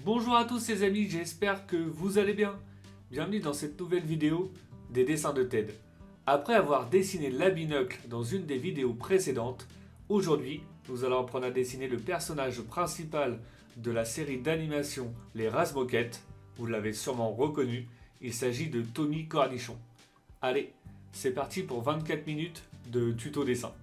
Bonjour à tous les amis, j'espère que vous allez bien. Bienvenue dans cette nouvelle vidéo des dessins de Ted. Après avoir dessiné la binocle dans une des vidéos précédentes, aujourd'hui nous allons apprendre à dessiner le personnage principal de la série d'animation Les Razmoquettes. Vous l'avez sûrement reconnu, il s'agit de Tommy Cornichon. Allez, c'est parti pour 24 minutes de tuto dessin.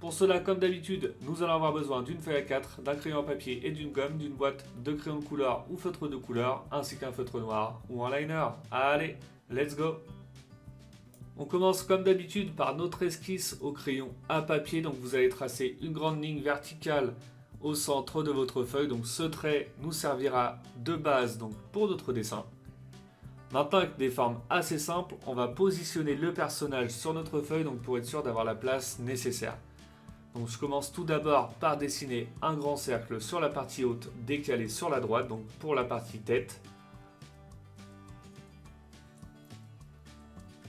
Pour cela, comme d'habitude, nous allons avoir besoin d'une feuille A4, d'un crayon à papier et d'une gomme, d'une boîte de crayons de couleur ou feutre de couleur, ainsi qu'un feutre noir ou un liner. Allez, let's go! On commence comme d'habitude par notre esquisse au crayon à papier. Donc vous allez tracer une grande ligne verticale au centre de votre feuille. Donc ce trait nous servira de base donc, pour notre dessin. Maintenant, avec des formes assez simples, on va positionner le personnage sur notre feuille donc, pour être sûr d'avoir la place nécessaire. Donc je commence tout d'abord par dessiner un grand cercle sur la partie haute décalée sur la droite, donc pour la partie tête.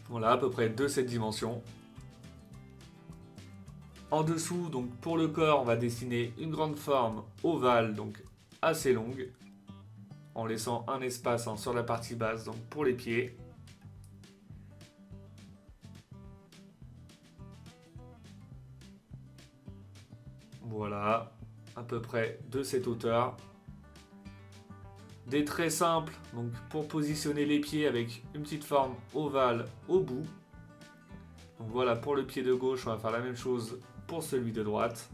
Voilà, à peu près de cette dimension. En dessous, donc pour le corps, on va dessiner une grande forme ovale, donc assez longue, en laissant un espace sur la partie basse, donc pour les pieds. Voilà, à peu près de cette hauteur. Des traits simples, donc pour positionner les pieds avec une petite forme ovale au bout. Donc voilà, pour le pied de gauche, on va faire la même chose pour celui de droite.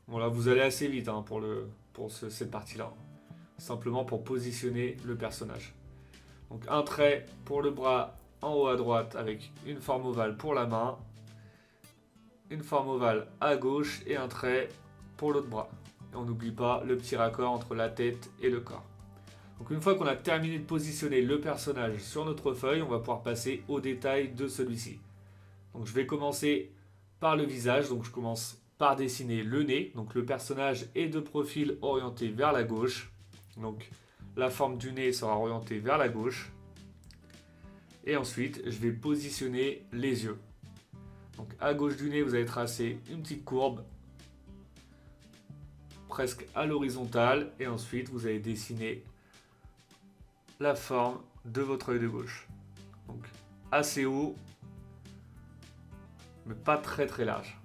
Voilà, vous allez assez vite pour cette partie-là. Simplement pour positionner le personnage. Donc un trait pour le bras en haut à droite avec une forme ovale pour la main. Une forme ovale à gauche et un trait pour l'autre bras. Et on n'oublie pas le petit raccord entre la tête et le corps. Donc une fois qu'on a terminé de positionner le personnage sur notre feuille, on va pouvoir passer aux détails de celui-ci. Donc je vais commencer par le visage, donc je commence par dessiner le nez. Donc le personnage est de profil orienté vers la gauche. Donc la forme du nez sera orientée vers la gauche. Et ensuite, je vais positionner les yeux. Donc à gauche du nez, vous allez tracer une petite courbe presque à l'horizontale. Et ensuite, vous allez dessiner la forme de votre œil de gauche. Donc assez haut, mais pas très très large.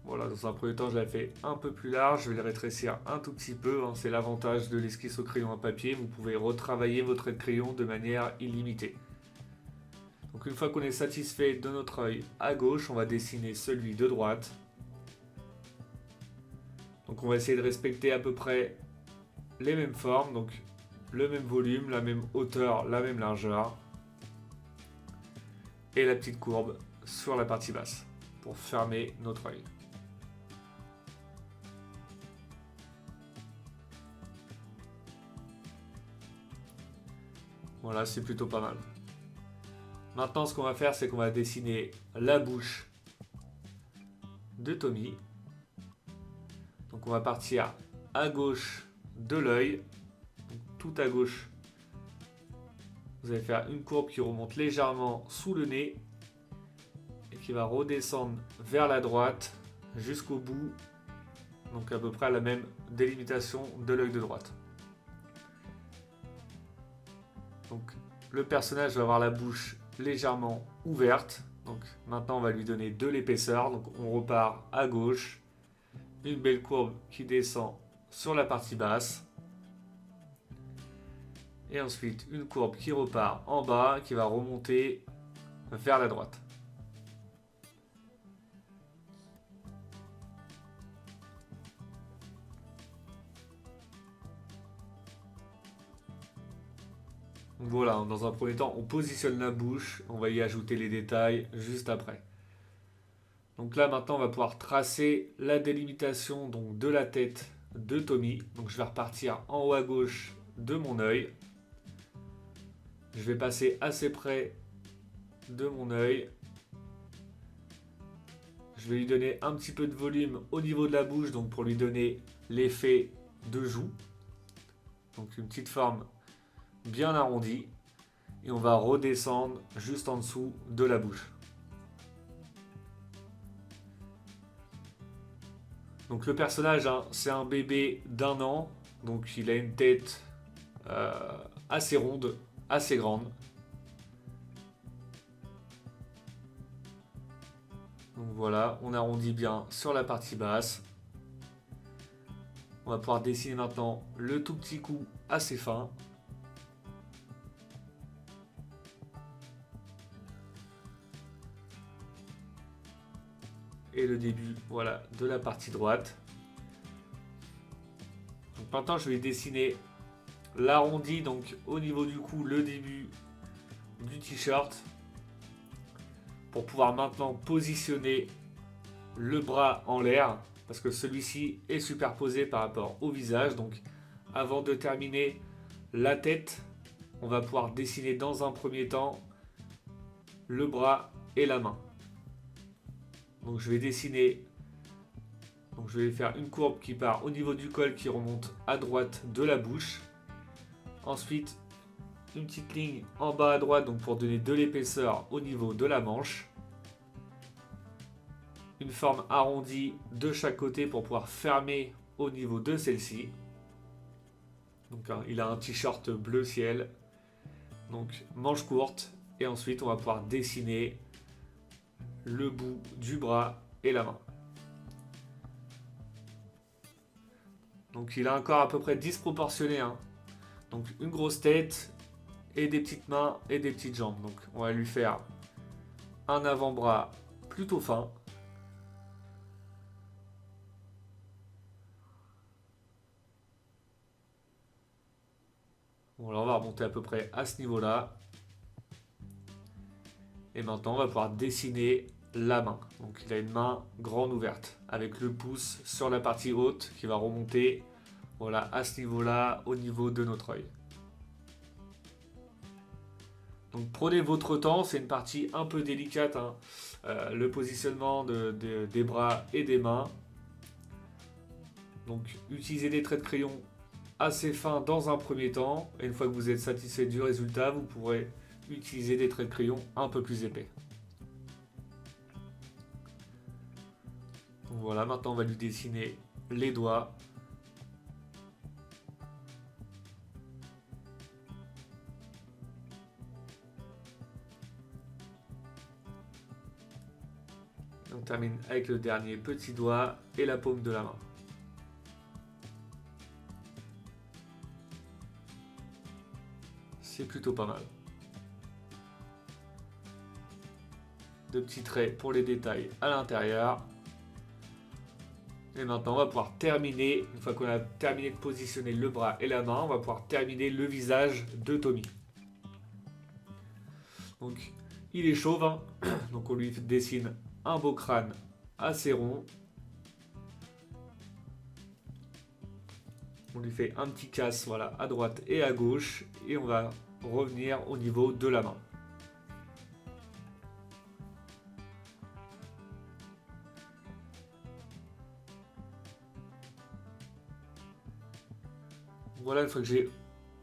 Voilà, dans un premier temps, je l'ai fait un peu plus large, je vais le rétrécir un tout petit peu. C'est l'avantage de l'esquisse au crayon à papier, vous pouvez retravailler votre trait de crayon de manière illimitée. Donc une fois qu'on est satisfait de notre œil à gauche, on va dessiner celui de droite. Donc on va essayer de respecter à peu près les mêmes formes, donc le même volume, la même hauteur, la même largeur. Et la petite courbe sur la partie basse pour fermer notre œil. Voilà, c'est plutôt pas mal. Maintenant, ce qu'on va faire, c'est qu'on va dessiner la bouche de Tommy. Donc on va partir à gauche de l'œil, tout à gauche. Vous allez faire une courbe qui remonte légèrement sous le nez et qui va redescendre vers la droite jusqu'au bout, donc à peu près à la même délimitation de l'œil de droite. Donc le personnage va avoir la bouche légèrement ouverte. Donc maintenant on va lui donner de l'épaisseur. Donc on repart à gauche. Une belle courbe qui descend sur la partie basse. Et ensuite une courbe qui repart en bas, qui va remonter vers la droite. Voilà, dans un premier temps, on positionne la bouche, on va y ajouter les détails juste après. Donc là, maintenant, on va pouvoir tracer la délimitation donc, de la tête de Tommy. Donc je vais repartir en haut à gauche de mon œil. Je vais passer assez près de mon œil. Je vais lui donner un petit peu de volume au niveau de la bouche, donc pour lui donner l'effet de joue. Donc une petite forme bien arrondie. Et on va redescendre juste en dessous de la bouche. Donc le personnage, hein, c'est un bébé d'1 an. Donc il a une tête assez ronde, assez grande. Donc voilà, on arrondit bien sur la partie basse. On va pouvoir dessiner maintenant le tout petit cou assez fin. Et le début, voilà, de la partie droite. Donc maintenant, je vais dessiner l'arrondi, donc au niveau du cou, le début du t-shirt. Pour pouvoir maintenant positionner le bras en l'air, parce que celui-ci est superposé par rapport au visage. Donc avant de terminer la tête, on va pouvoir dessiner dans un premier temps le bras et la main. Donc je vais dessiner, donc je vais faire une courbe qui part au niveau du col qui remonte à droite de la bouche. Ensuite une petite ligne en bas à droite, donc pour donner de l'épaisseur au niveau de la manche. Une forme arrondie de chaque côté pour pouvoir fermer au niveau de celle-ci. Donc hein, il a un t-shirt bleu ciel. Donc manche courte. Et ensuite on va pouvoir dessiner le bout du bras et la main. Donc il a un corps à peu près disproportionné. Hein. Donc une grosse tête et des petites mains et des petites jambes. Donc on va lui faire un avant-bras plutôt fin. Bon, là, on va remonter à peu près à ce niveau-là. Et maintenant, on va pouvoir dessiner la main. Donc, il a une main grande ouverte avec le pouce sur la partie haute qui va remonter, voilà, à ce niveau-là, au niveau de notre œil. Donc, prenez votre temps. C'est une partie un peu délicate, hein, le positionnement des bras et des mains. Donc, utilisez des traits de crayon assez fin dans un premier temps, et une fois que vous êtes satisfait du résultat, vous pourrez utiliser des traits de crayon un peu plus épais. Donc voilà, maintenant on va lui dessiner les doigts. On termine avec le dernier petit doigt et la paume de la main. C'est plutôt pas mal. De petits traits pour les détails à l'intérieur. Et maintenant on va pouvoir terminer, une fois qu'on a terminé de positionner le bras et la main, on va pouvoir terminer le visage de Tommy. Donc il est chauve, hein. Donc on lui dessine un beau crâne assez rond. On lui fait un petit casse, voilà, à droite et à gauche, et on va revenir au niveau de la main. Voilà, une fois que j'ai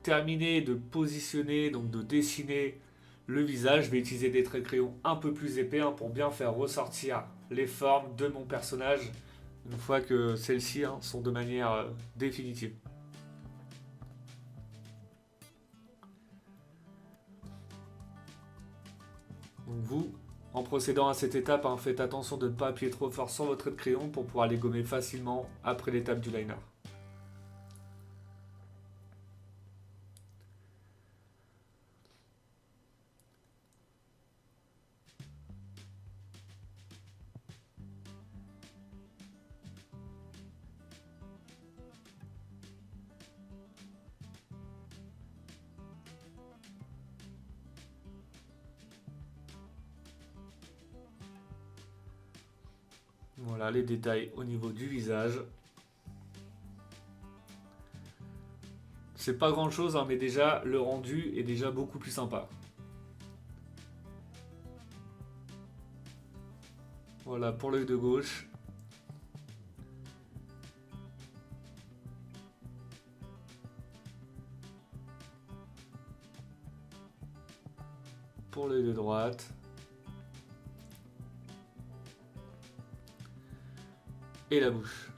terminé de positionner, donc de dessiner le visage, je vais utiliser des traits de crayon un peu plus épais, hein, pour bien faire ressortir les formes de mon personnage une fois que celles-ci, hein, sont de manière définitive. Donc vous, en procédant à cette étape, hein, faites attention de ne pas appuyer trop fort sur votre trait de crayon pour pouvoir les gommer facilement après l'étape du liner. Voilà les détails au niveau du visage. C'est pas grand chose, hein, mais déjà le rendu est déjà beaucoup plus sympa. Voilà pour l'œil de gauche. pour l'œil de droite. Et la bouche.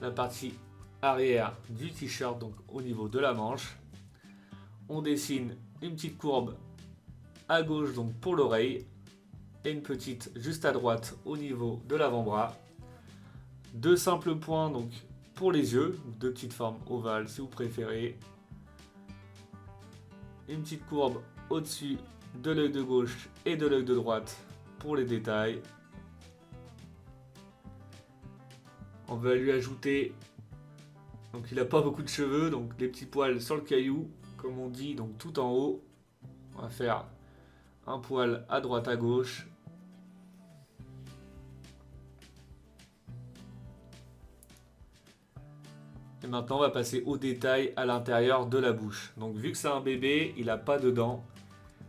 La partie arrière du t-shirt, donc au niveau de la manche. On dessine une petite courbe à gauche donc pour l'oreille et une petite juste à droite au niveau de l'avant-bras. Deux simples points donc pour les yeux, deux petites formes ovales si vous préférez. Une petite courbe au-dessus de l'œil de gauche et de l'œil de droite pour les détails. On va lui ajouter, donc il n'a pas beaucoup de cheveux, donc des petits poils sur le caillou, comme on dit, donc tout en haut. On va faire un poil à droite à gauche. Et maintenant on va passer au détail à l'intérieur de la bouche. Donc vu que c'est un bébé, il n'a pas de dents.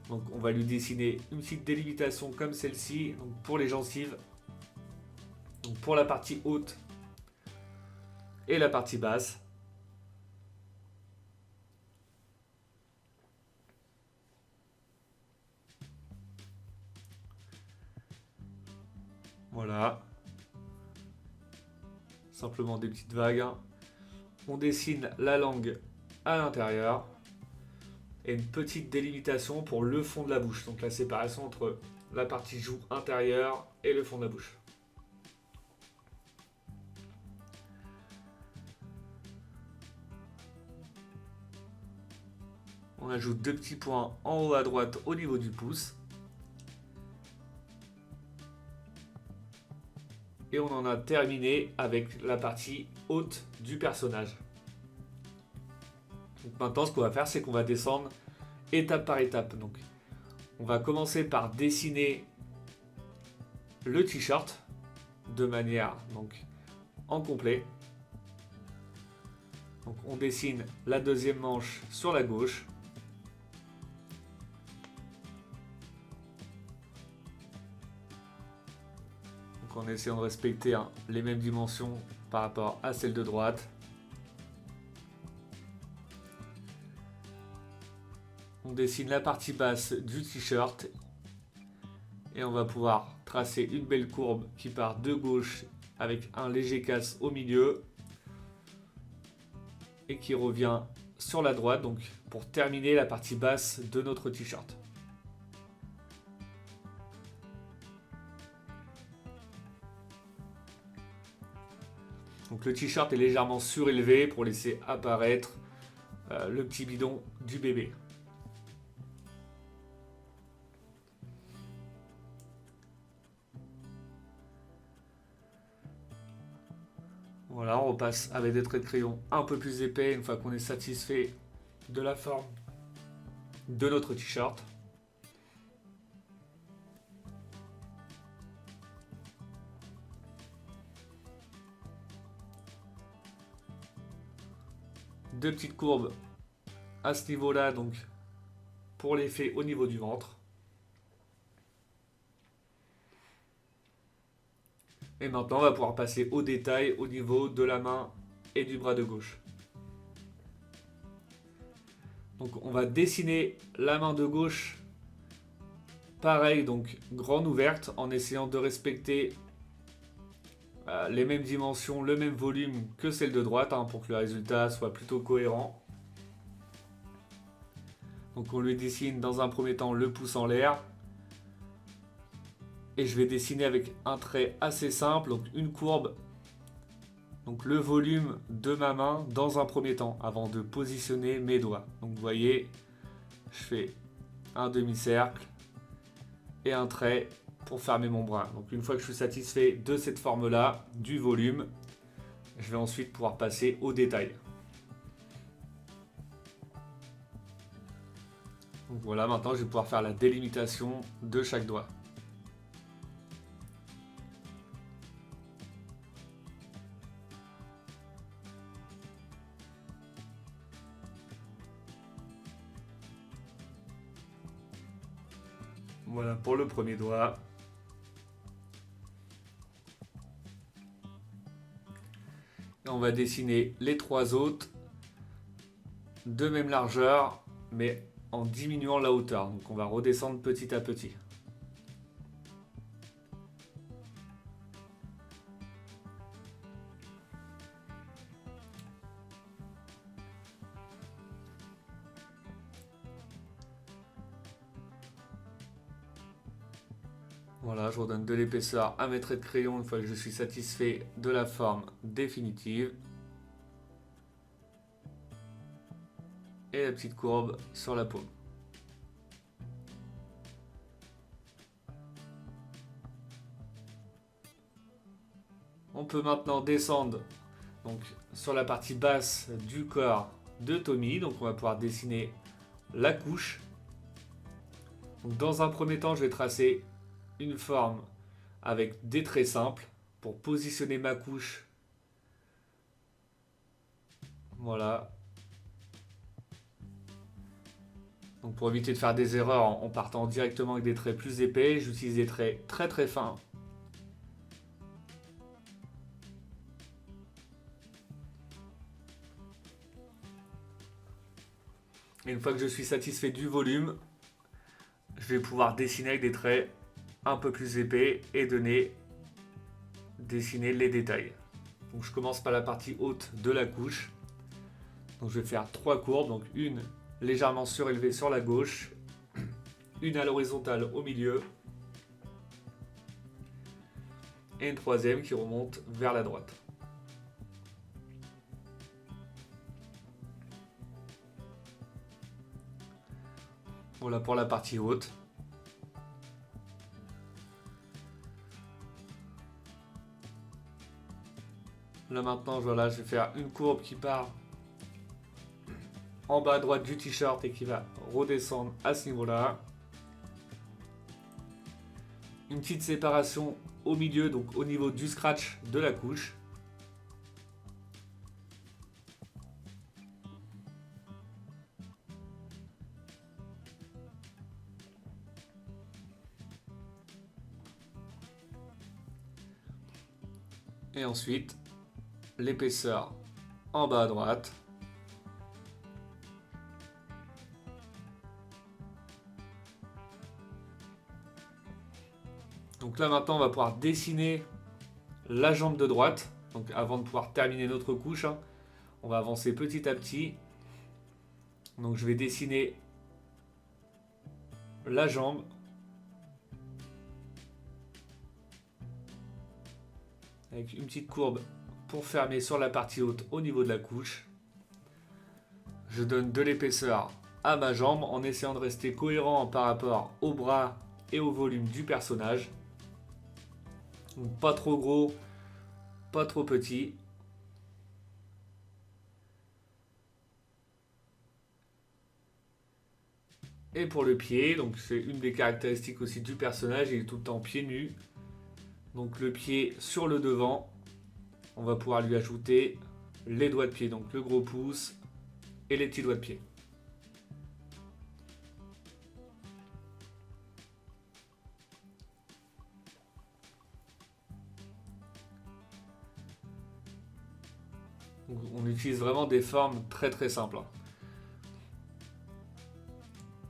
Donc on va lui dessiner une petite délimitation comme celle-ci, pour les gencives. Donc pour la partie haute et la partie basse. Voilà. Simplement des petites vagues. On dessine la langue à l'intérieur. Et une petite délimitation pour le fond de la bouche. Donc la séparation entre la partie joue intérieure et le fond de la bouche. On ajoute deux petits points en haut à droite au niveau du pouce. Et on en a terminé avec la partie haute du personnage. Donc maintenant, ce qu'on va faire, c'est qu'on va descendre étape par étape. Donc, on va commencer par dessiner le t-shirt de manière en complet. Donc, on dessine la deuxième manche sur la gauche. Donc, en essayant de respecter les mêmes dimensions par rapport à celle de droite. On dessine la partie basse du t-shirt et on va pouvoir tracer une belle courbe qui part de gauche avec un léger casse au milieu et qui revient sur la droite, donc pour terminer la partie basse de notre t-shirt. Donc le t-shirt est légèrement surélevé pour laisser apparaître le petit bidon du bébé. Voilà, on repasse avec des traits de crayon un peu plus épais une fois qu'on est satisfait de la forme de notre t-shirt. Deux petites courbes à ce niveau-là, donc pour l'effet au niveau du ventre. Et maintenant, on va pouvoir passer au détail au niveau de la main et du bras de gauche. Donc on va dessiner la main de gauche, pareil, donc grande ouverte, en essayant de respecter les mêmes dimensions, le même volume que celle de droite, pour que le résultat soit plutôt cohérent. Donc on lui dessine dans un premier temps le pouce en l'air. Et je vais dessiner avec un trait assez simple, donc une courbe, donc le volume de ma main dans un premier temps, avant de positionner mes doigts. Donc vous voyez, je fais un demi-cercle et un trait pour fermer mon bras. Donc une fois que je suis satisfait de cette forme-là, du volume, je vais ensuite pouvoir passer au détail. Donc voilà, maintenant je vais pouvoir faire la délimitation de chaque doigt. Voilà pour le premier doigt. Et on va dessiner les 3 autres de même largeur, mais en diminuant la hauteur. Donc on va redescendre petit à petit. Voilà, je redonne de l'épaisseur à mes traits de crayon une fois que je suis satisfait de la forme définitive. Et la petite courbe sur la paume. On peut maintenant descendre donc, sur la partie basse du corps de Tommy. Donc on va pouvoir dessiner la couche. Donc, dans un premier temps, je vais tracer une forme avec des traits simples pour positionner ma couche. Voilà. Donc pour éviter de faire des erreurs en partant directement avec des traits plus épais, j'utilise des traits très très fins. Et une fois que je suis satisfait du volume, je vais pouvoir dessiner avec des traits un peu plus épais et dessiner les détails. Donc je commence par la partie haute de la couche. Donc je vais faire 3 courbes, donc une légèrement surélevée sur la gauche, une à l'horizontale au milieu et une troisième qui remonte vers la droite. Voilà pour la partie haute. Là maintenant, voilà, je vais faire une courbe qui part en bas à droite du t-shirt et qui va redescendre à ce niveau-là. Une petite séparation au milieu, donc au niveau du scratch de la couche. Et ensuite, l'épaisseur en bas à droite. Donc là maintenant on va pouvoir dessiner la jambe de droite. Donc avant de pouvoir terminer notre couche, on va avancer petit à petit. Donc je vais dessiner la jambe. Avec une petite courbe pour fermer sur la partie haute au niveau de la couche. Je donne de l'épaisseur à ma jambe en essayant de rester cohérent par rapport au bras et au volume du personnage. Donc pas trop gros, pas trop petit. Et pour le pied, donc c'est une des caractéristiques aussi du personnage, il est tout le temps pieds nus. Donc le pied sur le devant, on va pouvoir lui ajouter les doigts de pied, donc le gros pouce et les petits doigts de pied. Donc, on utilise vraiment des formes très très simples.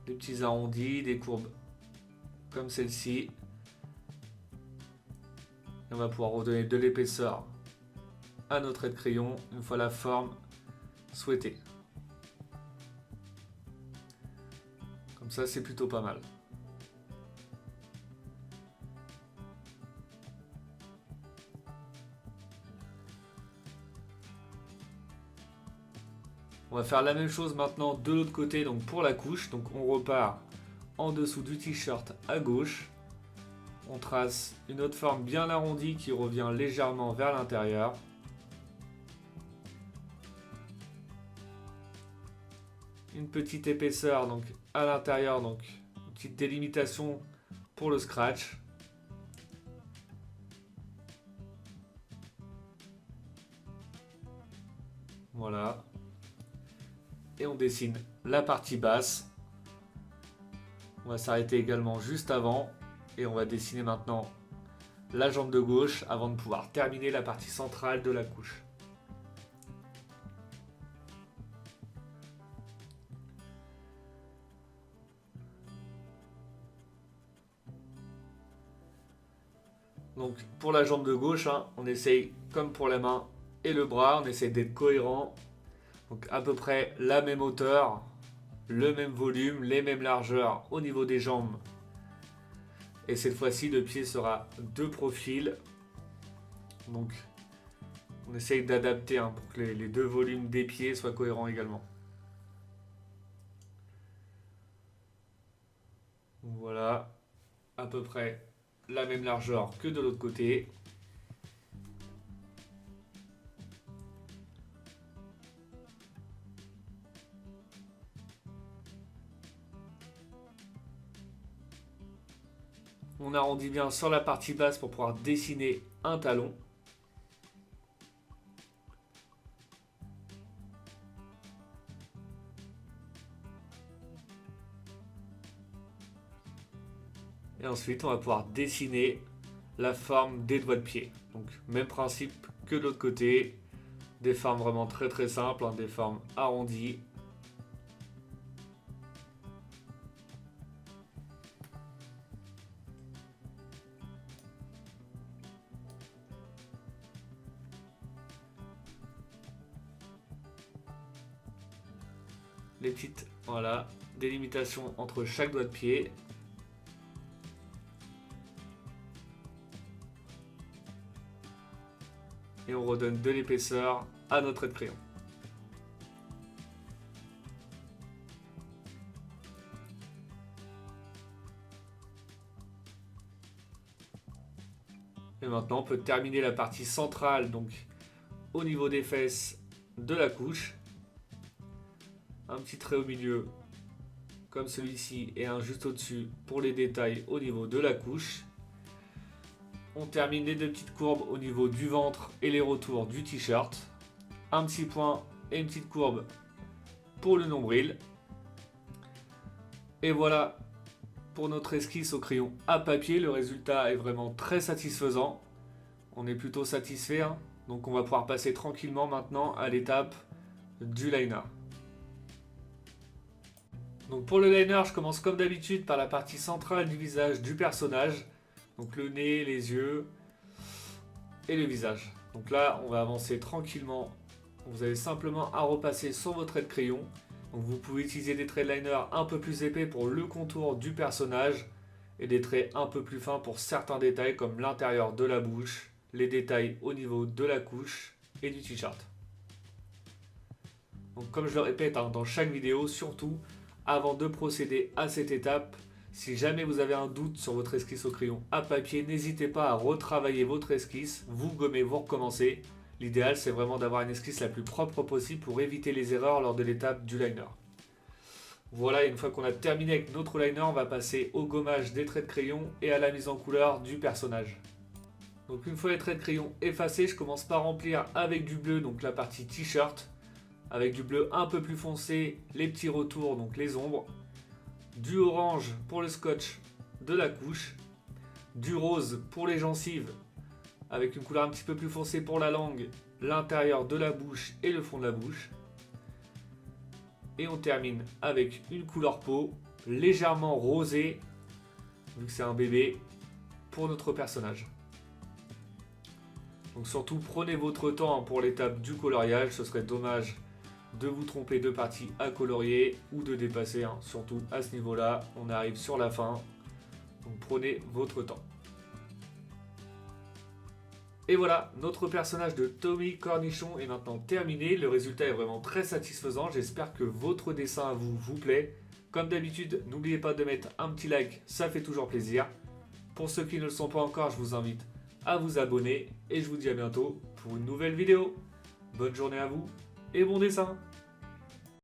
Des petits arrondis, des courbes comme celle-ci. On va pouvoir redonner de l'épaisseur à notre trait de crayon une fois la forme souhaitée. Comme ça, c'est plutôt pas mal. On va faire la même chose maintenant de l'autre côté, donc pour la couche. Donc on repart en dessous du t-shirt à gauche. On trace une autre forme bien arrondie qui revient légèrement vers l'intérieur. Une petite épaisseur donc à l'intérieur, donc une petite délimitation pour le scratch. Voilà. Et on dessine la partie basse. On va s'arrêter également juste avant et on va dessiner maintenant la jambe de gauche avant de pouvoir terminer la partie centrale de la couche. Donc pour la jambe de gauche, on essaye comme pour la main et le bras, on essaye d'être cohérent. Donc à peu près la même hauteur, le même volume, les mêmes largeurs au niveau des jambes. Et cette fois-ci, le pied sera de profil. Donc on essaye d'adapter pour que les deux volumes des pieds soient cohérents également. Voilà, à peu près la même largeur que de l'autre côté. On arrondit bien sur la partie basse pour pouvoir dessiner un talon. Et ensuite, on va pouvoir dessiner la forme des doigts de pied. Donc, même principe que de l'autre côté. Des formes vraiment très très simples, des formes arrondies. Les petites, voilà, délimitations entre chaque doigt de pied. Et on redonne de l'épaisseur à notre trait de crayon. Et maintenant, on peut terminer la partie centrale, donc au niveau des fesses de la couche. Un petit trait au milieu, comme celui-ci, et un juste au-dessus pour les détails au niveau de la couche. On termine les deux petites courbes au niveau du ventre et les retours du t-shirt. Un petit point et une petite courbe pour le nombril. Et voilà pour notre esquisse au crayon à papier. Le résultat est vraiment très satisfaisant. On est plutôt satisfait. Donc on va pouvoir passer tranquillement maintenant à l'étape du liner. Donc pour le liner, je commence comme d'habitude par la partie centrale du visage du personnage. Donc le nez, les yeux et le visage. Donc là, on va avancer tranquillement. Vous avez simplement à repasser sur vos traits de crayon. Donc vous pouvez utiliser des traits de liner un peu plus épais pour le contour du personnage et des traits un peu plus fins pour certains détails comme l'intérieur de la bouche, les détails au niveau de la couche et du t-shirt. Donc comme je le répète dans chaque vidéo, surtout avant de procéder à cette étape, si jamais vous avez un doute sur votre esquisse au crayon à papier, n'hésitez pas à retravailler votre esquisse, vous gommez, vous recommencez. L'idéal, c'est vraiment d'avoir une esquisse la plus propre possible pour éviter les erreurs lors de l'étape du liner. Voilà, une fois qu'on a terminé avec notre liner, on va passer au gommage des traits de crayon et à la mise en couleur du personnage. Donc une fois les traits de crayon effacés, je commence par remplir avec du bleu, donc la partie t-shirt, avec du bleu un peu plus foncé, les petits retours, donc les ombres, du orange pour le scotch de la couche, du rose pour les gencives, avec une couleur un petit peu plus foncée pour la langue, l'intérieur de la bouche et le fond de la bouche. Et on termine avec une couleur peau légèrement rosée, vu que c'est un bébé, pour notre personnage. Donc surtout prenez votre temps pour l'étape du coloriage, ce serait dommage de vous tromper de partie à colorier ou de dépasser, surtout à ce niveau-là, on arrive sur la fin, donc prenez votre temps. Et voilà, notre personnage de Tommy Cornichon est maintenant terminé, le résultat est vraiment très satisfaisant, j'espère que votre dessin à vous plaît. Comme d'habitude, n'oubliez pas de mettre un petit like, ça fait toujours plaisir. Pour ceux qui ne le sont pas encore, je vous invite à vous abonner et je vous dis à bientôt pour une nouvelle vidéo. Bonne journée à vous et bon dessin!